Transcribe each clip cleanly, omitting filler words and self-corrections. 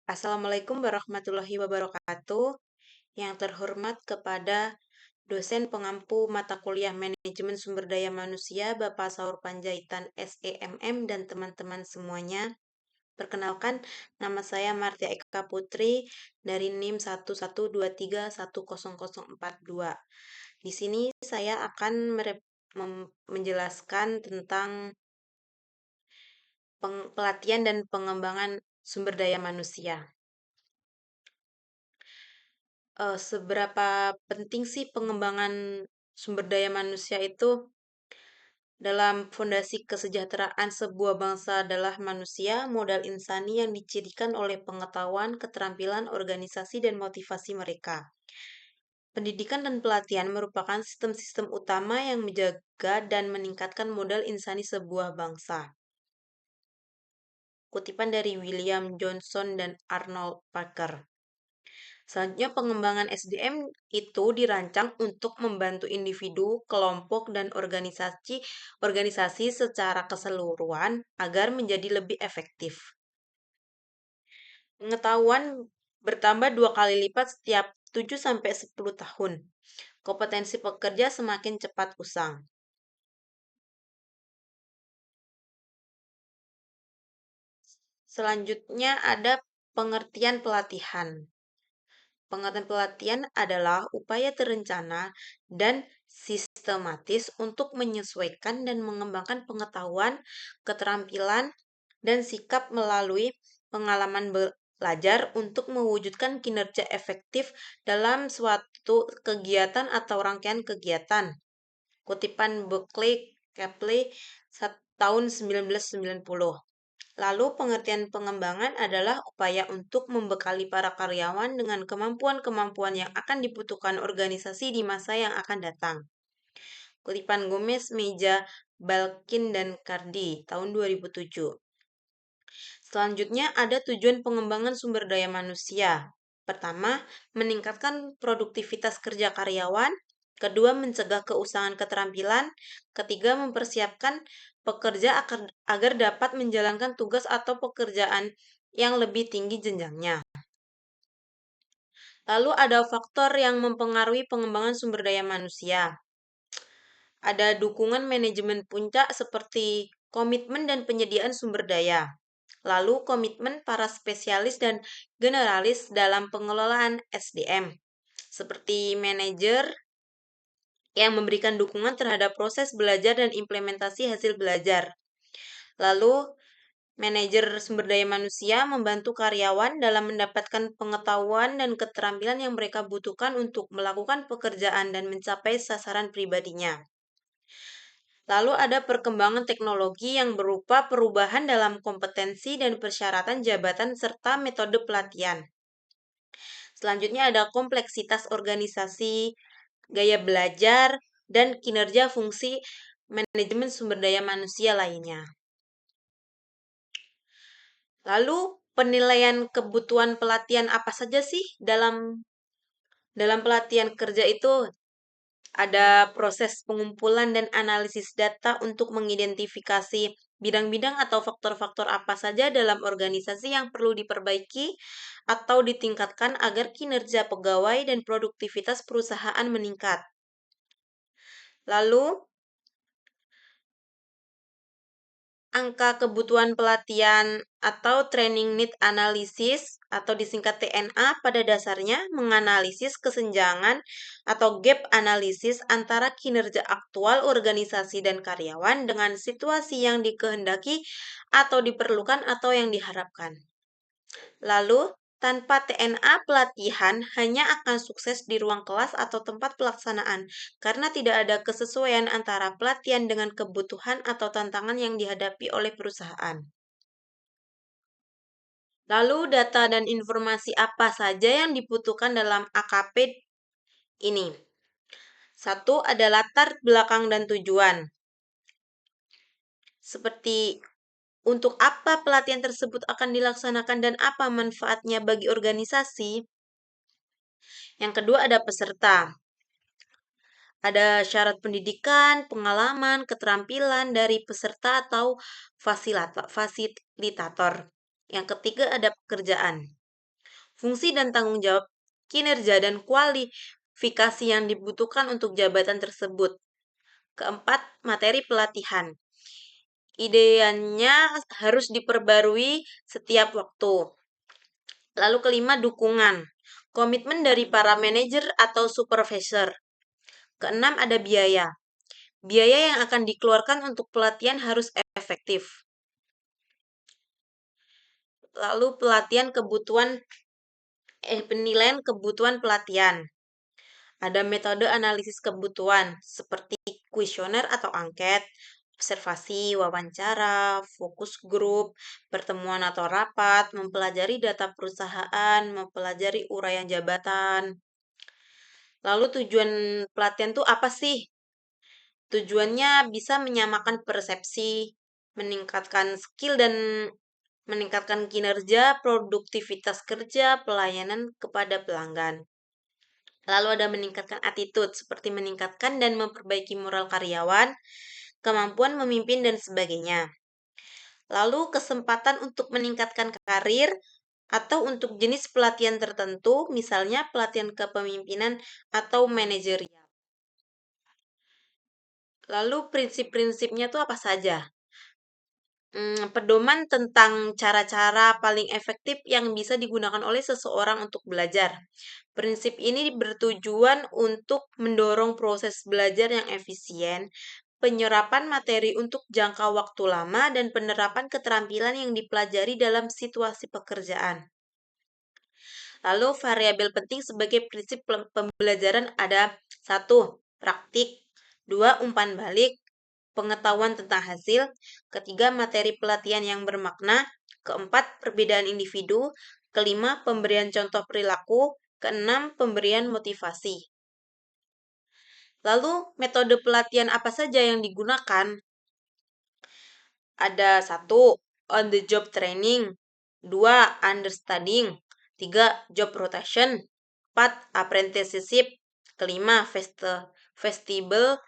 Assalamualaikum warahmatullahi wabarakatuh. Yang terhormat kepada dosen pengampu mata kuliah Manajemen Sumber Daya Manusia, Bapak Saur Panjaitan SEMM dan teman-teman semuanya. Perkenalkan, nama saya Martia Eka Putri dari NIM 112310042. Di sini saya akan menjelaskan tentang pelatihan dan pengembangan sumber daya manusia. Seberapa penting sih pengembangan sumber daya manusia itu dalam fondasi kesejahteraan sebuah bangsa adalah manusia, modal insani yang dicirikan oleh pengetahuan, keterampilan, organisasi, dan motivasi mereka. Pendidikan dan pelatihan merupakan sistem-sistem utama yang menjaga dan meningkatkan modal insani sebuah bangsa. Kutipan dari William Johnson dan Arnold Parker. Selanjutnya, pengembangan SDM itu dirancang untuk membantu individu, kelompok, dan organisasi secara keseluruhan agar menjadi lebih efektif. Pengetahuan bertambah 2 kali lipat setiap 7-10 tahun. Kompetensi pekerja semakin cepat usang. Selanjutnya ada pengertian pelatihan. Pengertian pelatihan adalah upaya terencana dan sistematis untuk menyesuaikan dan mengembangkan pengetahuan, keterampilan, dan sikap melalui pengalaman belajar untuk mewujudkan kinerja efektif dalam suatu kegiatan atau rangkaian kegiatan. Kutipan Berkeley Capley tahun 1990. Lalu, pengertian pengembangan adalah upaya untuk membekali para karyawan dengan kemampuan-kemampuan yang akan dibutuhkan organisasi di masa yang akan datang. Kutipan Gomez, Meja, Balkin, dan Cardi, tahun 2007. Selanjutnya, ada tujuan pengembangan sumber daya manusia. Pertama, meningkatkan produktivitas kerja karyawan. Kedua, mencegah keusangan keterampilan. Ketiga, mempersiapkan pekerja agar dapat menjalankan tugas atau pekerjaan yang lebih tinggi jenjangnya. Lalu ada faktor yang mempengaruhi pengembangan sumber daya manusia. Ada dukungan manajemen puncak seperti komitmen dan penyediaan sumber daya. Lalu komitmen para spesialis dan generalis dalam pengelolaan SDM, seperti manajer yang memberikan dukungan terhadap proses belajar dan implementasi hasil belajar. Lalu, manajer sumber daya manusia membantu karyawan dalam mendapatkan pengetahuan dan keterampilan yang mereka butuhkan untuk melakukan pekerjaan dan mencapai sasaran pribadinya. Lalu ada perkembangan teknologi yang berupa perubahan dalam kompetensi dan persyaratan jabatan serta metode pelatihan. Selanjutnya ada kompleksitas organisasi, gaya belajar, dan kinerja fungsi manajemen sumber daya manusia lainnya. Lalu, penilaian kebutuhan pelatihan apa saja sih dalam pelatihan kerja itu? Ada proses pengumpulan dan analisis data untuk mengidentifikasi bidang-bidang atau faktor-faktor apa saja dalam organisasi yang perlu diperbaiki atau ditingkatkan agar kinerja pegawai dan produktivitas perusahaan meningkat. Lalu, angka kebutuhan pelatihan atau Training Need Analysis atau disingkat TNA pada dasarnya menganalisis kesenjangan atau gap analisis antara kinerja aktual organisasi dan karyawan dengan situasi yang dikehendaki atau diperlukan atau yang diharapkan. Lalu, tanpa TNA pelatihan hanya akan sukses di ruang kelas atau tempat pelaksanaan karena tidak ada kesesuaian antara pelatihan dengan kebutuhan atau tantangan yang dihadapi oleh perusahaan. Lalu, data dan informasi apa saja yang dibutuhkan dalam AKP ini? Satu ada latar belakang dan tujuan. Seperti untuk apa pelatihan tersebut akan dilaksanakan dan apa manfaatnya bagi organisasi. Yang kedua ada peserta. Ada syarat pendidikan, pengalaman, keterampilan dari peserta atau fasilitator. Yang ketiga ada pekerjaan. fungsi dan tanggung jawab, kinerja, dan kualifikasi yang dibutuhkan untuk jabatan tersebut. Keempat, materi pelatihan. Ideanya harus diperbarui setiap waktu. Lalu kelima, dukungan. Komitmen dari para manajer atau supervisor. Keenam, ada biaya. Biaya yang akan dikeluarkan untuk pelatihan harus efektif. Lalu penilaian kebutuhan pelatihan. Ada metode analisis kebutuhan seperti kuesioner atau angket, observasi, wawancara, fokus grup, pertemuan atau rapat, mempelajari data perusahaan, mempelajari uraian jabatan. Lalu tujuan pelatihan itu apa sih? Tujuannya bisa menyamakan persepsi, meningkatkan skill dan meningkatkan kinerja, produktivitas kerja, pelayanan kepada pelanggan. Lalu ada meningkatkan attitude, seperti meningkatkan dan memperbaiki moral karyawan, kemampuan memimpin, dan sebagainya. Lalu kesempatan untuk meningkatkan karir atau untuk jenis pelatihan tertentu, misalnya pelatihan kepemimpinan atau manajerial. Lalu prinsip-prinsipnya itu apa saja? Pedoman tentang cara-cara paling efektif yang bisa digunakan oleh seseorang untuk belajar. Prinsip ini bertujuan untuk mendorong proses belajar yang efisien, penyerapan materi untuk jangka waktu lama, dan penerapan keterampilan yang dipelajari dalam situasi pekerjaan. Lalu variabel penting sebagai prinsip pembelajaran ada 1. Praktik, 2. Umpan balik, pengetahuan tentang hasil, ketiga materi pelatihan yang bermakna, keempat perbedaan individu, kelima pemberian contoh perilaku, keenam pemberian motivasi. Lalu metode pelatihan apa saja yang digunakan? Ada 1. On the job training, 2. Understanding, 3. Job rotation, 4. Apprenticeship, kelima festival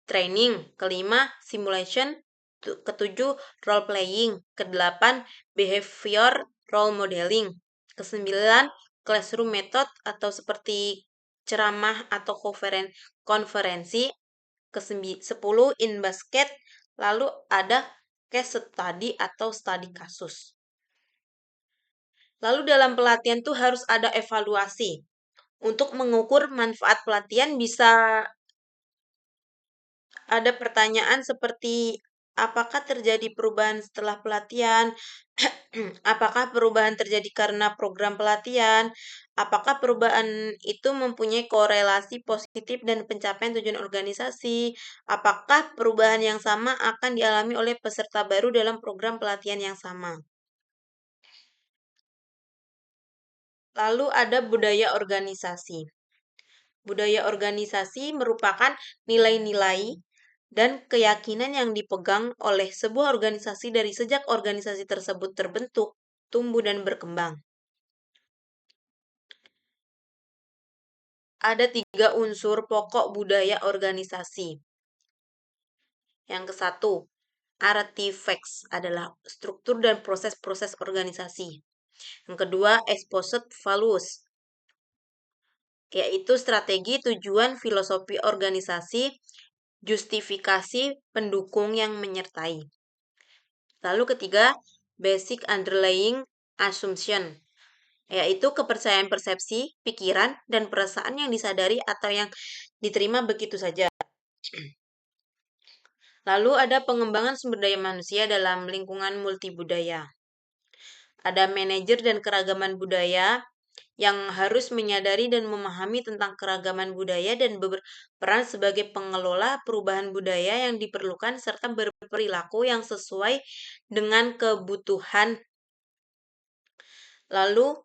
training, kelima simulation, ketujuh role playing, kedelapan behavior role modeling, kesembilan classroom method atau seperti ceramah atau konferensi, ke-10 in basket, lalu ada case study atau studi kasus. Lalu dalam pelatihan tuh harus ada evaluasi. Untuk mengukur manfaat pelatihan bisa ada pertanyaan seperti apakah terjadi perubahan setelah pelatihan? Apakah perubahan terjadi karena program pelatihan? Apakah perubahan itu mempunyai korelasi positif dan pencapaian tujuan organisasi? Apakah perubahan yang sama akan dialami oleh peserta baru dalam program pelatihan yang sama? Lalu ada budaya organisasi. Budaya organisasi merupakan nilai-nilai dan keyakinan yang dipegang oleh sebuah organisasi dari sejak organisasi tersebut terbentuk, tumbuh, dan berkembang. Ada 3 unsur pokok budaya organisasi. Yang ke-1, artifacts adalah struktur dan proses-proses organisasi. Yang kedua, exposed values, yaitu strategi, tujuan, filosofi organisasi, justifikasi, pendukung yang menyertai. Lalu ketiga, basic underlying assumption, yaitu kepercayaan persepsi, pikiran, dan perasaan yang disadari atau yang diterima begitu saja. Lalu ada pengembangan sumber daya manusia dalam lingkungan multibudaya. Ada manajer dan keragaman budaya yang harus menyadari dan memahami tentang keragaman budaya dan berperan sebagai pengelola perubahan budaya yang diperlukan serta berperilaku yang sesuai dengan kebutuhan. Lalu,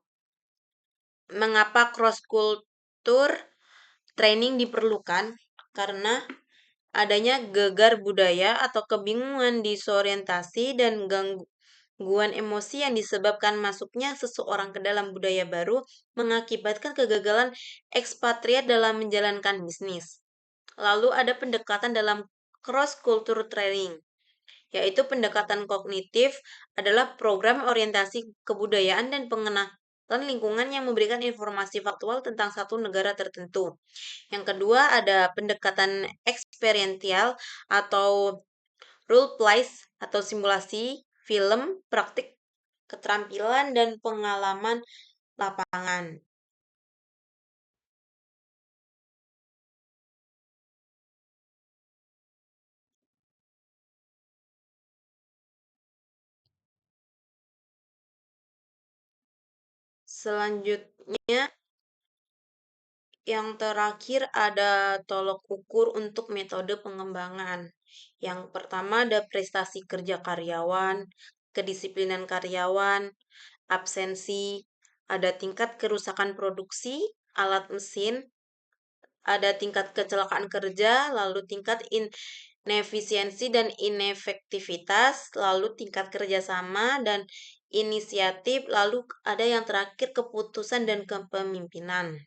mengapa cross-culture training diperlukan? Karena adanya gegar budaya atau kebingungan, disorientasi, dan gangguan emosi yang disebabkan masuknya seseorang ke dalam budaya baru mengakibatkan kegagalan ekspatriat dalam menjalankan bisnis. Lalu ada pendekatan dalam cross-culture training, yaitu pendekatan kognitif adalah program orientasi kebudayaan dan lingkungan yang memberikan informasi faktual tentang satu negara tertentu. Yang kedua ada pendekatan eksperiential atau role plays atau simulasi, film, praktik keterampilan dan pengalaman lapangan. Selanjutnya, yang terakhir ada tolok ukur untuk metode pengembangan. Yang pertama ada prestasi kerja karyawan, kedisiplinan karyawan, absensi, ada tingkat kerusakan produksi, alat mesin, ada tingkat kecelakaan kerja, lalu tingkat inefisiensi dan inefektivitas, lalu tingkat kerjasama dan inisiatif, lalu ada yang terakhir keputusan dan kepemimpinan.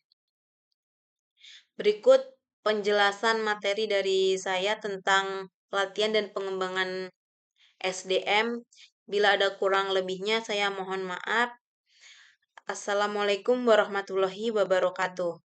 Berikut penjelasan materi dari saya tentang pelatihan dan pengembangan SDM. Bila ada kurang lebihnya, saya mohon maaf. Assalamualaikum warahmatullahi wabarakatuh.